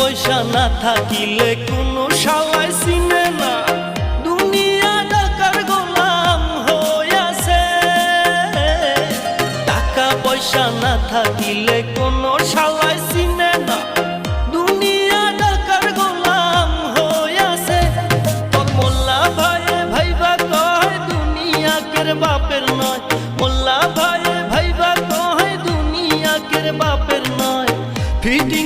পয়সা না থাকিলে কোনো শালায় চিনে না, দুনিয়া টাকার গোলাম হইয়াছে। টাকা পয়সা না থাকিলে কোনো শালায় চিনে না, দুনিয়া টাকার গোলাম হইয়াছে। তোর মোল্লা ভাইয়ে ভাইবা কয় দুনিয়া কের বাপের নয়, মোল্লা ভাইয়ে ভাইবা কয় দুনিয়া কের বাপের নয়। ফিটিং